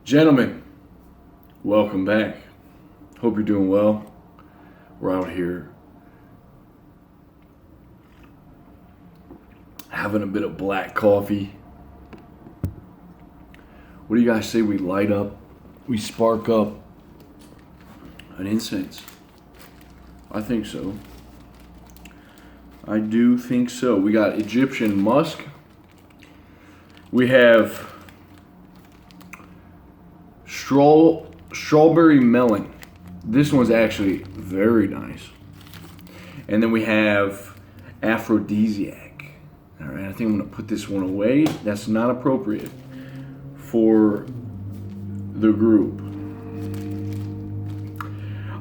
Gentlemen, welcome back. Hope you're doing well. We're out here having a bit of black coffee. What do you guys say we light up, we spark up an incense? I think so. I do think so. We got Egyptian musk. We have strawberry melon. This one's actually very nice. And then we have aphrodisiac. All right, I think I'm gonna put this one away. That's not appropriate for the group.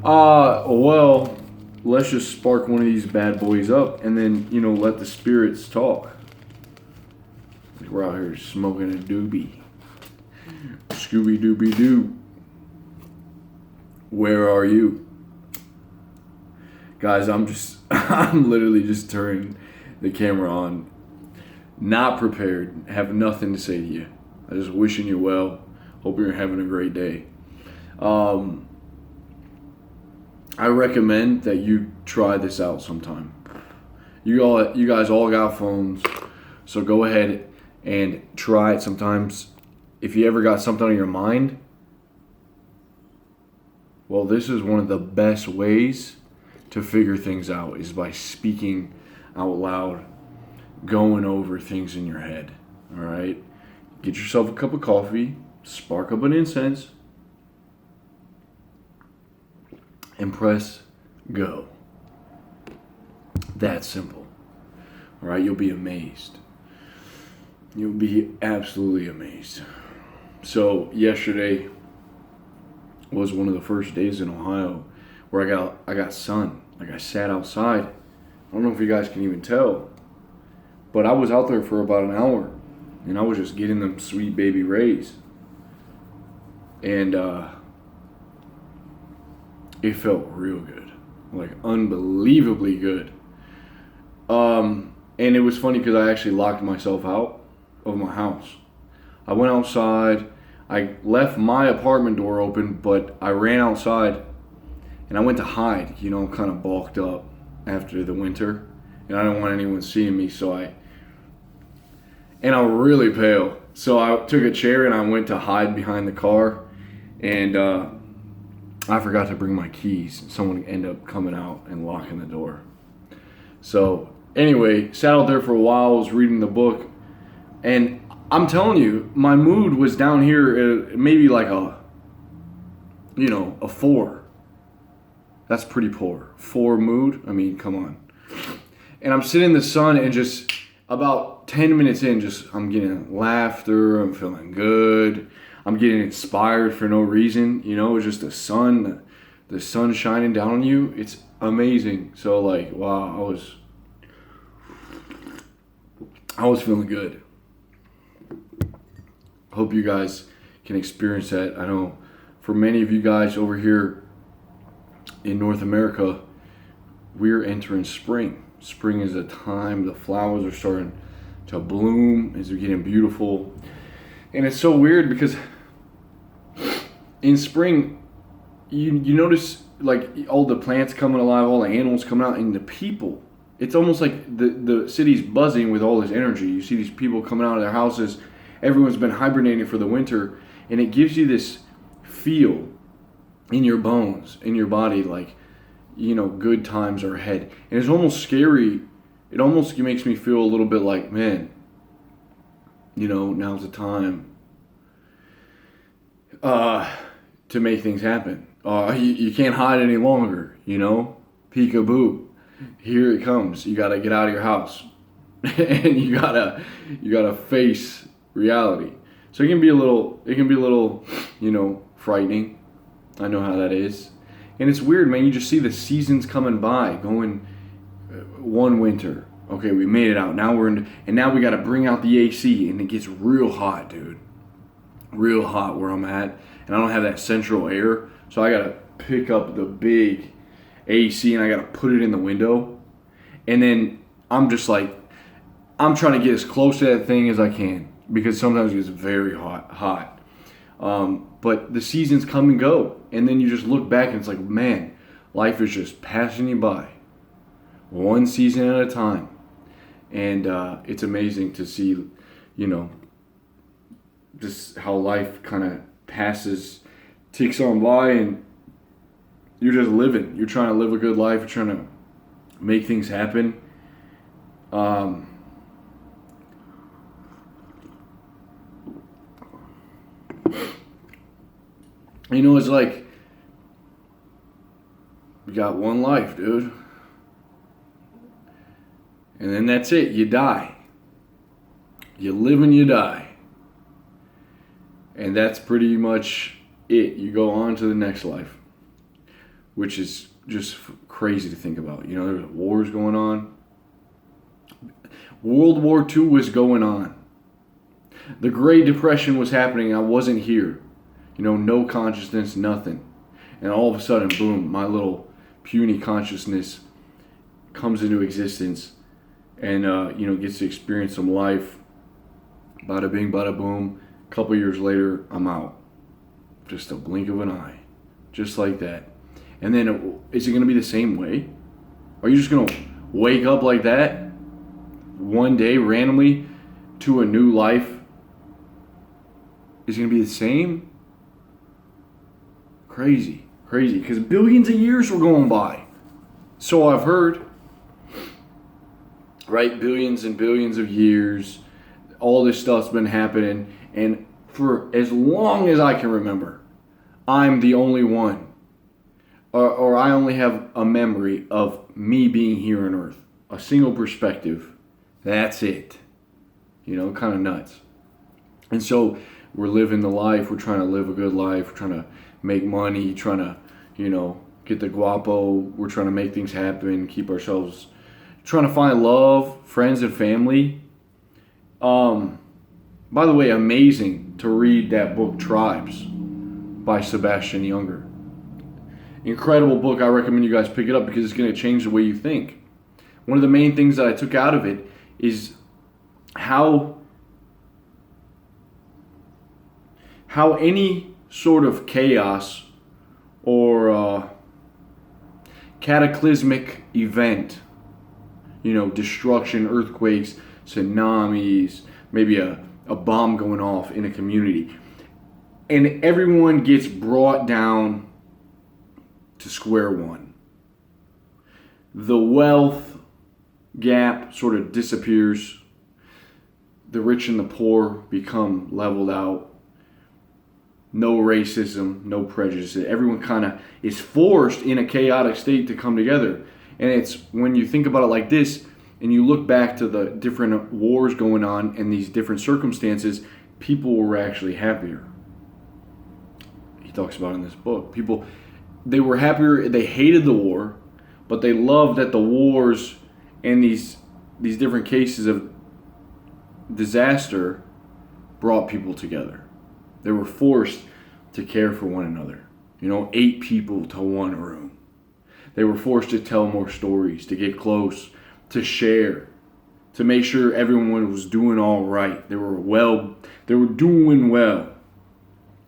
Well, let's just spark one of these bad boys up and then, let the spirits talk. We're out here smoking a doobie. Scooby Dooby Doo. Where are you? Guys, I'm literally just turning the camera on. Not prepared. Have nothing to say to you. I'm just wishing you well. Hope you're having a great day. I recommend that you try this out sometime. You guys all got phones, so go ahead and try it sometimes. If you ever got something on your mind, well, this is one of the best ways to figure things out is by speaking out loud, going over things in your head. All right? Get yourself a cup of coffee, spark up an incense, and press go. That simple. All right? You'll be amazed. You'll be absolutely amazed. So yesterday was one of the first days in Ohio where I got sun. Like I sat outside. I don't know if you guys can even tell, but I was out there for about an hour, and I was just getting them sweet baby rays, and it felt real good, like unbelievably good. And it was funny because I actually locked myself out of my house. I went outside. I left my apartment door open, but I ran outside and I went to hide, kind of bulked up after the winter, and I didn't want anyone seeing me, and I'm really pale. So I took a chair and I went to hide behind the car, and I forgot to bring my keys. Someone ended up coming out and locking the door. So anyway, sat out there for a while, was reading the book, and I'm telling you, my mood was down here maybe like a 4. That's pretty poor. 4 mood? I mean, come on. And I'm sitting in the sun, and just about 10 minutes in, I'm getting laughter, I'm feeling good, I'm getting inspired for no reason. It's just the sun shining down on you. It's amazing. So wow, I was feeling good. Hope you guys can experience that. I know for many of you guys over here in North America, we're entering spring. Spring is a time the flowers are starting to bloom, as they're getting beautiful. And it's so weird because in spring, you notice like all the plants coming alive, all the animals coming out, and the people. It's almost like the city's buzzing with all this energy. You see these people coming out of their houses. Everyone's been hibernating for the winter, and it gives you this feel in your bones, in your body, like, good times are ahead. And it's almost scary. It almost makes me feel a little bit like, man, now's the time to make things happen. You can't hide any longer, peekaboo. Here it comes. You got to get out of your house, and you gotta face reality. So it can be a little, frightening. I know how that is. And it's weird, man. You just see the seasons coming by, going one winter. Okay, we made it out. Now and now we got to bring out the AC, and it gets real hot, dude. Real hot where I'm at, and I don't have that central air, so I got to pick up the big AC and I got to put it in the window. And then I'm just like, I'm trying to get as close to that thing as I can, because sometimes it's very hot. But the seasons come and go, and then you just look back and it's like, man, life is just passing you by, one season at a time. And it's amazing to see, just how life kind of ticks on by, and you're just living. You're trying to live a good life. You're trying to make things happen. It's like, you got one life, dude. And then that's it. You die. You live and you die. And that's pretty much it. You go on to the next life, which is just crazy to think about. There's wars going on. World War II was going on. The Great Depression was happening. I wasn't here. No consciousness, nothing. And all of a sudden, boom, my little puny consciousness comes into existence and, gets to experience some life. Bada bing, bada boom. A couple years later, I'm out. Just a blink of an eye. Just like that. And then, is it going to be the same way? Are you just going to wake up like that one day randomly to a new life? Is it going to be the same? Crazy. Because billions of years were going by. So I've heard. Right? Billions and billions of years. All this stuff's been happening. And for as long as I can remember, I'm the only one. Or I only have a memory of me being here on Earth. A single perspective. That's it. Kind of nuts. And so we're living the life. We're trying to live a good life. We're trying to make money. Trying to, get the guapo. We're trying to make things happen. Keep ourselves. Trying to find love, friends, and family. By the way, amazing to read that book, Tribes, by Sebastian Junger. Incredible book. I recommend you guys pick it up because it's going to change the way you think. One of the main things that I took out of it is how any sort of chaos or cataclysmic event, destruction, earthquakes, tsunamis, maybe a bomb going off in a community, and everyone gets brought down to square one. The wealth gap sort of disappears. The rich and the poor become leveled out. No racism, no prejudice. Everyone kind of is forced in a chaotic state to come together. And it's when you think about it like this, and you look back to the different wars going on and these different circumstances, people were actually happier. He talks about in this book. They were happier. They hated the war, but they loved that the wars and these different cases of disaster brought people together. They were forced to care for one another. 8 people to one room. They were forced to tell more stories, to get close, to share, to make sure everyone was doing all right. They were doing well.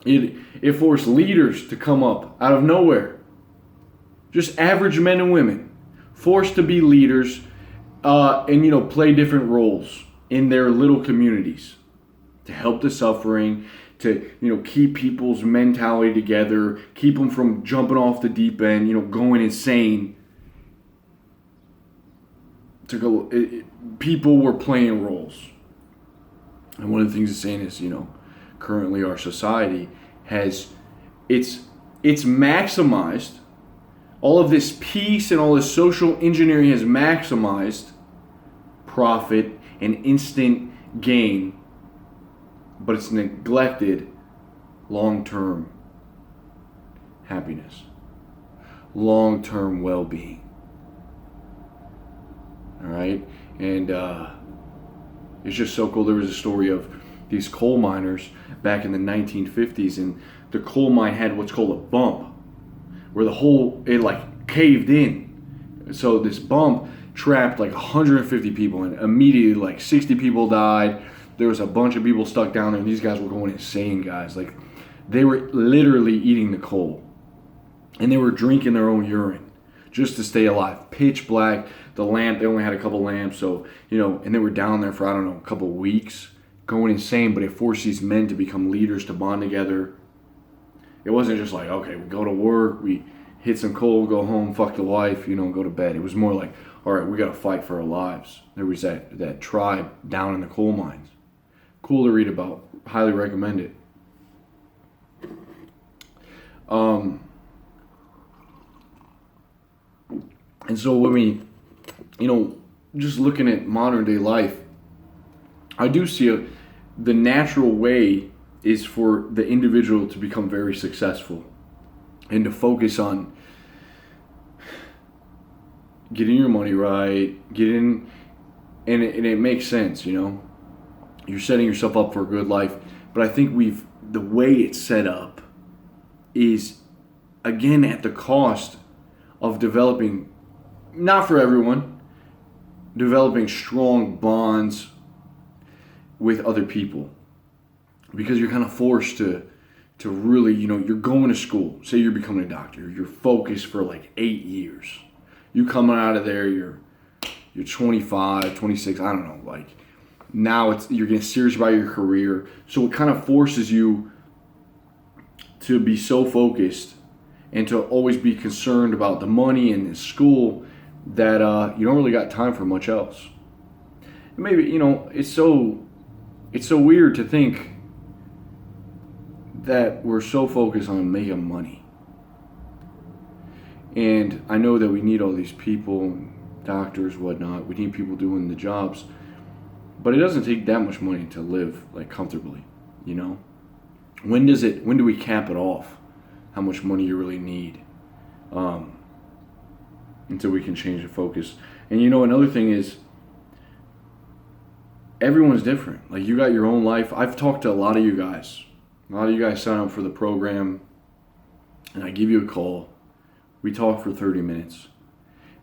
It forced leaders to come up out of nowhere. Just average men and women, forced to be leaders, and play different roles in their little communities to help the suffering, to keep people's mentality together, keep them from jumping off the deep end, going insane. People were playing roles, and one of the things it's saying is, currently our society has it's maximized all of this peace, and all this social engineering has maximized profit and instant gain, but it's neglected long-term happiness, long-term well-being. All right, and it's just so cool. There was a story of these coal miners back in the 1950s, and the coal mine had what's called a bump, where it caved in. So this bump trapped 150 people, and immediately 60 people died. There was a bunch of people stuck down there, and these guys were going insane, guys. They were literally eating the coal. And they were drinking their own urine just to stay alive. Pitch black. The lamp, they only had a couple lamps. So, and they were down there for, I don't know, a couple weeks, going insane. But it forced these men to become leaders, to bond together. It wasn't just like, okay, we go to work, we hit some coal, go home, fuck the wife, go to bed. It was more like, all right, we got to fight for our lives. There was that tribe down in the coal mines. Cool to read about. Highly recommend it. And so when we, just looking at modern day life, I do see the natural way is for the individual to become very successful and to focus on getting your money right, and it makes sense, You're setting yourself up for a good life. But I think the way it's set up is, again, at the cost of developing, not for everyone, developing strong bonds with other people. Because you're kind of forced to really, you're going to school. Say you're becoming a doctor. You're focused for like 8 years. You coming out of there, you're 25, 26, I don't know. Like, now you're getting serious about your career. So it kind of forces you to be so focused and to always be concerned about the money and the school that you don't really got time for much else. And maybe, it's so weird to think that we're so focused on making money. And I know that we need all these people, doctors, whatnot. We need people doing the jobs. But it doesn't take that much money to live like comfortably, When do we cap it off? How much money you really need? Until we can change the focus. And another thing is, everyone's different. Like, you got your own life. I've talked to a lot of you guys. A lot of you guys sign up for the program, and I give you a call. We talk for 30 minutes.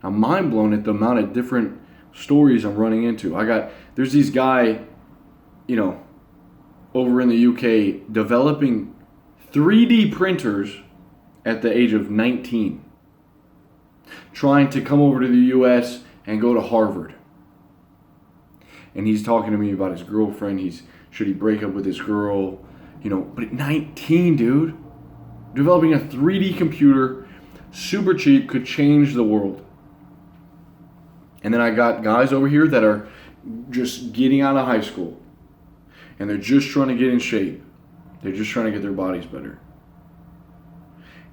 I'm mind blown at the amount of different stories I'm running into. There's this guy, over in the UK, developing 3D printers at the age of 19. Trying to come over to the US and go to Harvard. And he's talking to me about his girlfriend. Should he break up with his girl? But at 19, dude, developing a 3D computer, super cheap, could change the world. And then I got guys over here that are just getting out of high school. And they're just trying to get in shape. They're just trying to get their bodies better.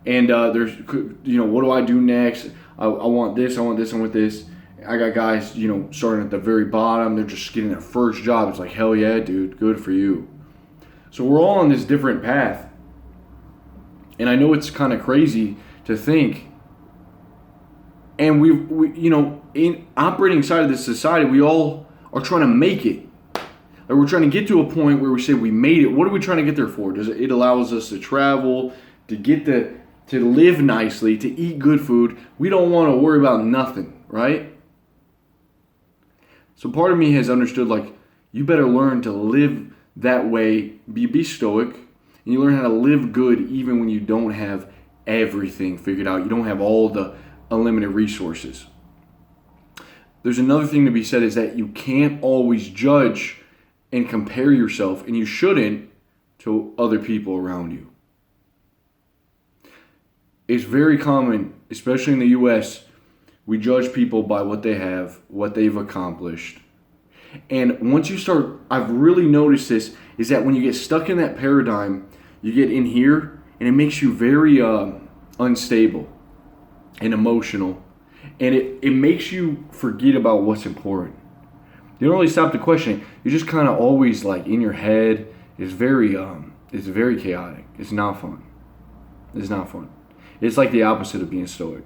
And there's, what do I do next? I want this, I want this, I want this. I got guys, starting at the very bottom. They're just getting their first job. It's like, hell yeah, dude, good for you. So we're all on this different path. And I know it's kind of crazy to think. And we in operating side of this society, we all are trying to make it. Like, we're trying to get to a point where we say we made it. What are we trying to get there for? It allows us to travel, to live nicely, to eat good food. We don't want to worry about nothing, right? So part of me has understood, like, you better learn to live that way, be stoic, and you learn how to live good even when you don't have everything figured out. You don't have all the unlimited resources. There's another thing to be said, is that you can't always judge and compare yourself, and you shouldn't, to other people around you. It's very common, especially in the US, we judge people by what they have, what they've accomplished. And once you start, I've really noticed this, is that when you get stuck in that paradigm, you get in here, and it makes you very unstable and emotional. And it makes you forget about what's important. You don't really stop to question it. You're just kind of always like in your head. It's very chaotic. It's not fun. It's not fun. It's like the opposite of being stoic.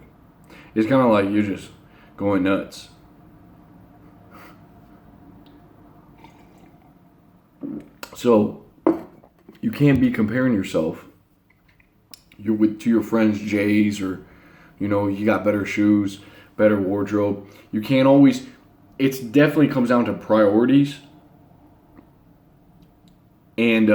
It's kind of like you're just going nuts. So you can't be comparing yourself. To your friends J's, or you got better shoes, better wardrobe. You can't always. It definitely comes down to priorities. And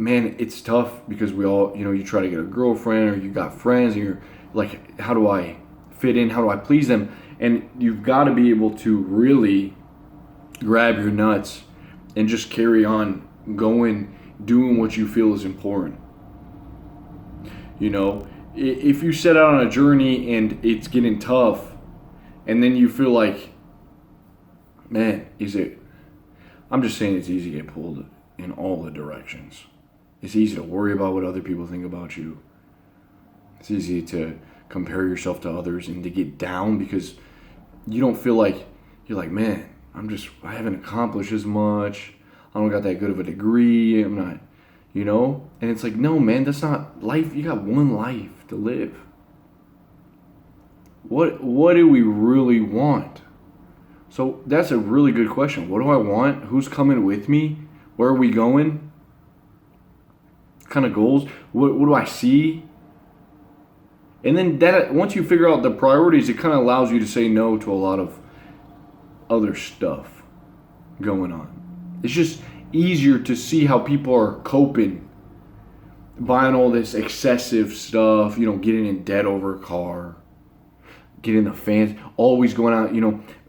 man, it's tough because we all, you try to get a girlfriend or you got friends and you're like, how do I fit in? How do I please them? And you've got to be able to really grab your nuts and just carry on going, doing what you feel is important. If you set out on a journey and it's getting tough and then you feel like, man, I'm just saying it's easy to get pulled in all the directions. It's easy to worry about what other people think about you. It's easy to compare yourself to others and to get down because you don't feel like, you're like, man, I haven't accomplished as much. I don't got that good of a degree. I'm not, and it's like, no, man, that's not life. You got one life to live. What do we really want? So that's a really good question. What do I want? Who's coming with me? Where are we going? What kind of goals? What do I see? And then that once you figure out the priorities, it kind of allows you to say no to a lot of other stuff going on. It's just easier to see how people are coping, buying all this excessive stuff, getting in debt over a car, getting the fans, always going out,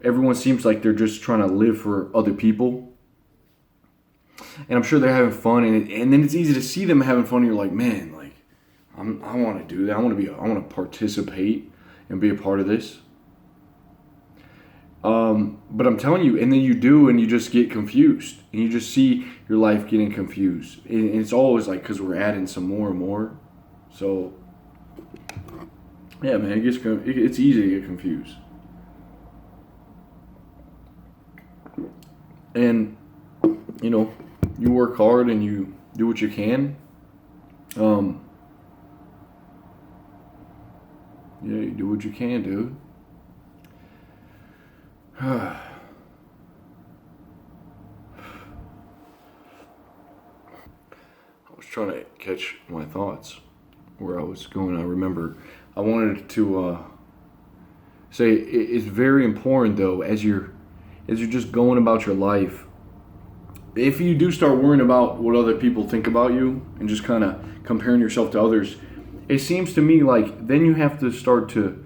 everyone seems like they're just trying to live for other people. And I'm sure they're having fun, and then it's easy to see them having fun, and you're like, man, like, I want to do that. I want to participate and be a part of this. But I'm telling you, and then you do, and you just get confused, and you just see your life getting confused. And it's always like, because we're adding some more and more. So, yeah, man, it's easy to get confused. And, you work hard and you do what you can. You do what you can, dude. I was trying to catch my thoughts where I was going. I remember I wanted to say it's very important though as you're just going about your life. If you do start worrying about what other people think about you and just kind of comparing yourself to others, it seems to me like then you have to start to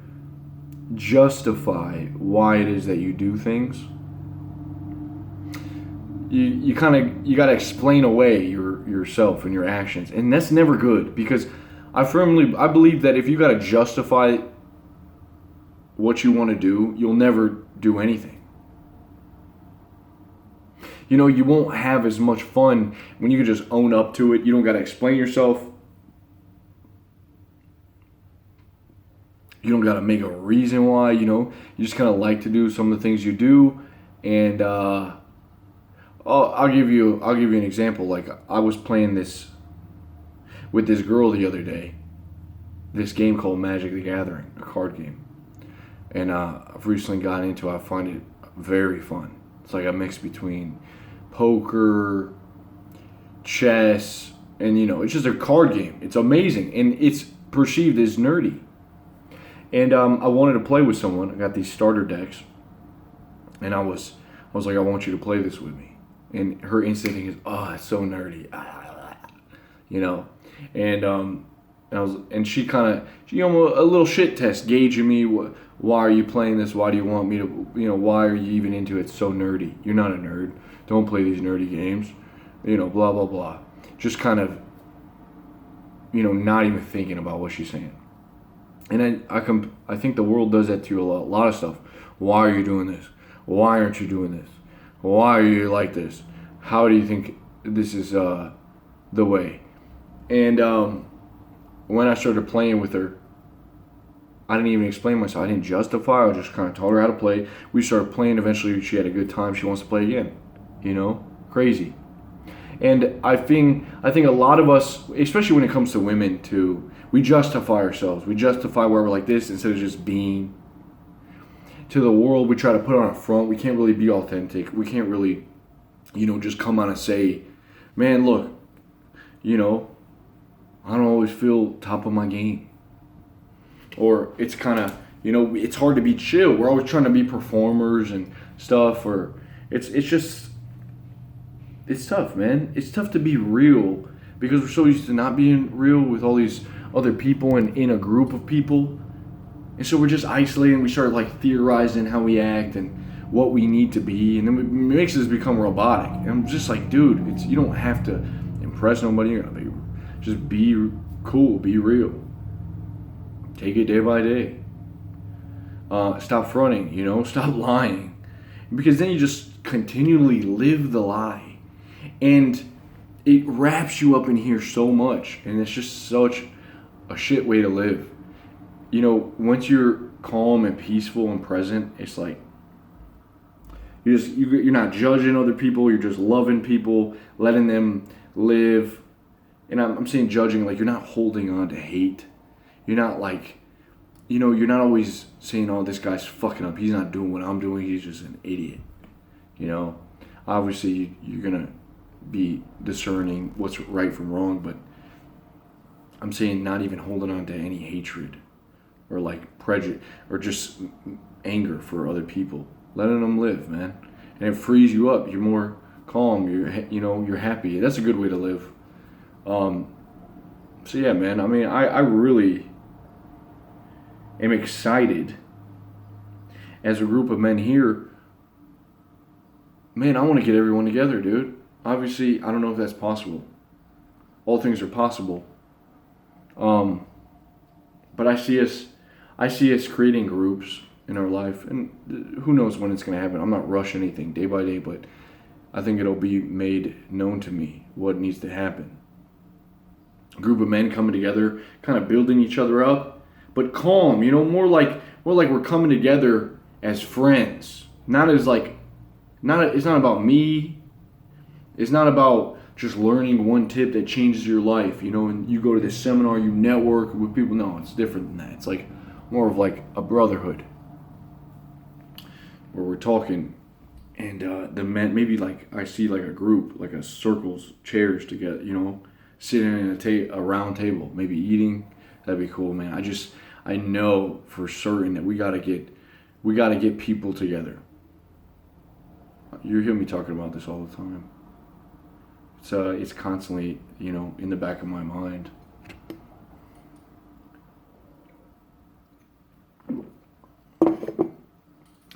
justify why it is that you do things. You got to explain away yourself and your actions, and that's never good because I believe that if you got to justify what you want to do, you'll never do anything. You won't have as much fun when you can just own up to it. You don't got to explain yourself. You don't got to make a reason why, you just kind of like to do some of the things you do. And I'll give you an example. Like I was playing this with this girl the other day, this game called Magic the Gathering, a card game. And I've recently gotten into it. I find it very fun. It's like a mix between poker, chess, and it's just a card game. It's amazing, and it's perceived as nerdy. And I wanted to play with someone. I got these starter decks, and I was like, I want you to play this with me. And her instinct is, oh, it's so nerdy, and she kind of, a little shit test gauging me. Why are you playing this? Why do you want me to, why are you even into it? It's so nerdy. You're not a nerd. Don't play these nerdy games. Blah, blah, blah. Just kind of, not even thinking about what she's saying. And I think the world does that to you a lot of stuff. Why are you doing this? Why aren't you doing this? Why are you like this? How do you think this is the way? And when I started playing with her, I didn't even explain myself. I didn't justify. I just kind of taught her how to play. We started playing. Eventually, she had a good time. She wants to play again. Crazy. And I think a lot of us, especially when it comes to women, too, we justify ourselves. We justify where we're like this instead of just being. To the world, we try to put on a front. We can't really be authentic. We can't really, just come on and say, man, look, I don't always feel top of my game. Or it's kind of, it's hard to be chill. We're always trying to be performers and stuff. Or it's tough, man. It's tough to be real because we're so used to not being real with all these other people and in a group of people. And so we're just isolated, and we start like theorizing how we act and what we need to be, and then it makes us become robotic. And I'm just like, dude, you don't have to impress nobody. You're gonna just be cool, be real. Take it day by day. Stop fronting, stop lying, because then you just continually live the lie, and it wraps you up in here so much, and it's just such a shit way to live. Once you're calm and peaceful and present, it's like you're not judging other people. You're just loving people, letting them live. And I'm saying judging, like you're not holding on to hate. You're not like, you're not always saying, oh, this guy's fucking up. He's not doing what I'm doing. He's just an idiot. Obviously you're gonna be discerning what's right from wrong, but I'm saying not even holding on to any hatred or like prejudice or just anger for other people, letting them live, man. And it frees you up. You're more calm. You're happy. That's a good way to live. So yeah, man, I mean, I really am excited as a group of men here. Man, I want to get everyone together, dude. Obviously, I don't know if that's possible. All things are possible. But I see us creating groups in our life, and who knows when it's going to happen. I'm not rushing anything day by day, but I think it'll be made known to me what needs to happen. A group of men coming together, kind of building each other up, but calm, more like we're coming together as friends, not as like, it's not about me. It's not about just learning one tip that changes your life, and you go to this seminar, you network with people. No, it's different than that. It's like more of like a brotherhood where we're talking, and the men, maybe like I see like a group, like a circles, chairs together, sitting in a round table, maybe eating. That'd be cool, man. I know for certain that we gotta get people together. You hear me talking about this all the time. It's constantly, in the back of my mind.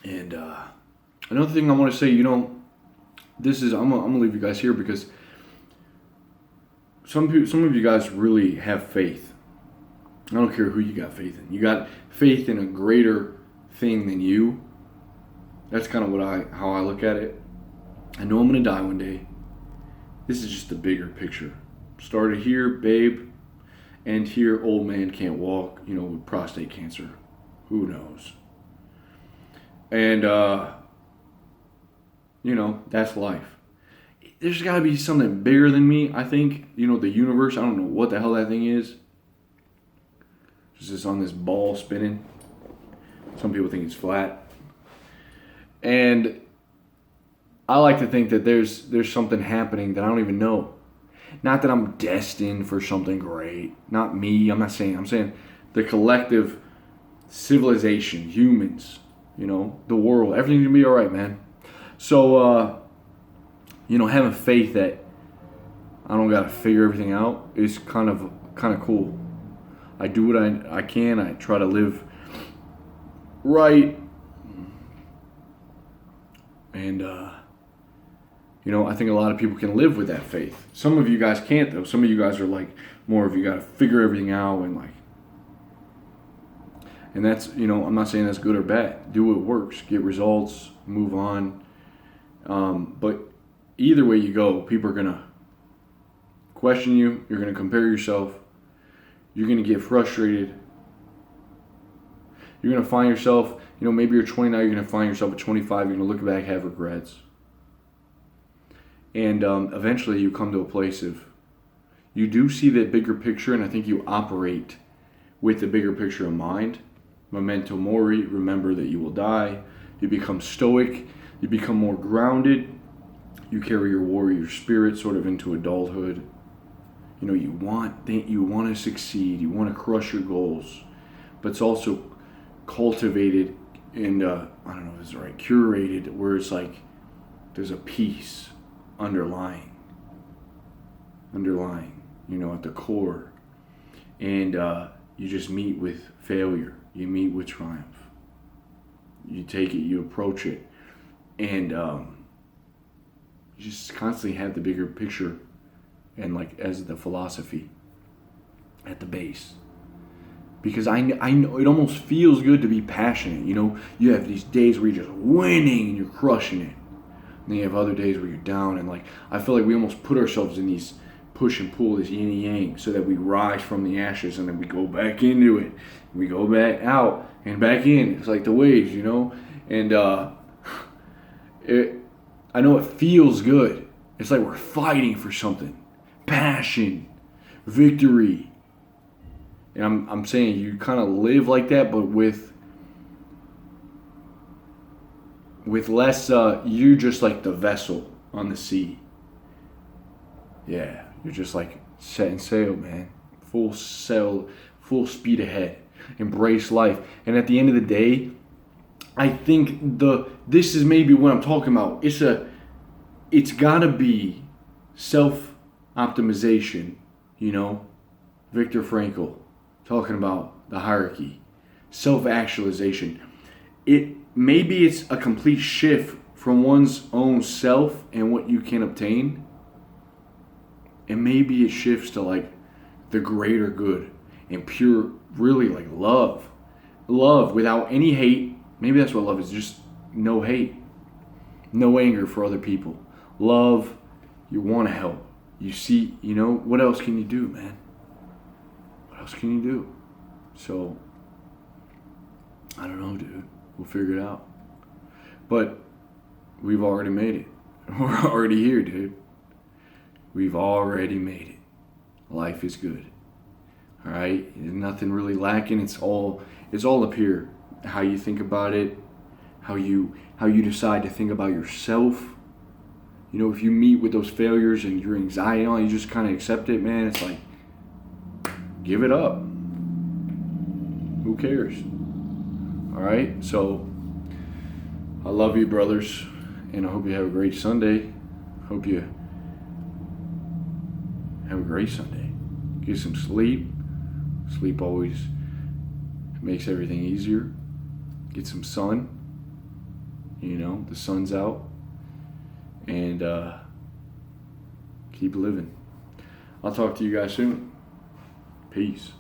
And another thing I want to say, I'm gonna leave you guys here because some of you guys really have faith. I don't care who you got faith in. You got faith in a greater thing than you. That's kind of how I look at it. I know I'm gonna die one day. This is just the bigger picture. Started here, babe, and here, old man can't walk, with prostate cancer. Who knows? And, that's life. There's got to be something bigger than me, I think. The universe, I don't know what the hell that thing is. It's just on this ball spinning. Some people think it's flat. And I like to think that there's something happening that I don't even know. Not that I'm destined for something great. Not me. I'm saying the collective civilization, humans, the world. Everything's going to be all right, man. So, having faith that I don't got to figure everything out is kind of cool. I do what I can. I try to live right. And, I think a lot of people can live with that faith. Some of you guys can't, though. Some of you guys are like more of you got to figure everything out and that's, I'm not saying that's good or bad. Do what works, get results, move on. But either way you go, people are going to question you. You're going to compare yourself. You're going to get frustrated. You're going to find yourself, maybe you're 20 now, you're going to find yourself at 25, you're going to look back, have regrets. And eventually you come to a place of, you do see that bigger picture, and I think you operate with the bigger picture in mind. Memento mori, remember that you will die. You become stoic. You become more grounded. You carry your warrior spirit sort of into adulthood. You want to succeed. You want to crush your goals. But it's also cultivated and, I don't know if it's right, curated, where it's like there's a peace underlying. at the core. And you just meet with failure. You meet with triumph. You take it, you approach it. And you just constantly have the bigger picture and like as the philosophy at the base. Because I know it almost feels good to be passionate. You have these days where you're just winning and you're crushing it. And then you have other days where you're down. And like I feel like we almost put ourselves in these push and pull, this yin and yang, so that we rise from the ashes and then we go back into it. We go back out and back in. It's like the waves, And I know it feels good. It's like we're fighting for something. Passion, victory. And I'm saying you kind of live like that, but with less, you're just like the vessel on the sea. Yeah, you're just like setting sail, man. Full sail, full speed ahead. Embrace life. And at the end of the day, I think this is maybe what I'm talking about. It's gotta be self-optimization, Viktor Frankl. Talking about the hierarchy, self-actualization. Maybe it's a complete shift from one's own self and what you can obtain, and maybe it shifts to like the greater good and pure, really like love without any hate. Maybe that's what love is, just no hate, no anger for other people. Love, you want to help. You see, what else can you do, man? What else can you do? So, I don't know, dude. We'll figure it out. But we've already made it. We're already here, dude. We've already made it. Life is good. All right? There's nothing really lacking. It's all up here. How you think about it, how you decide to think about yourself. If you meet with those failures and your anxiety and all, you just kind of accept it, man. It's like, give it up. Who cares? All right? So, I love you, brothers, and I hope you have a great Sunday. Hope you have a great Sunday. Get some sleep. Sleep always makes everything easier. Get some sun. The sun's out. And keep living. I'll talk to you guys soon. Peace.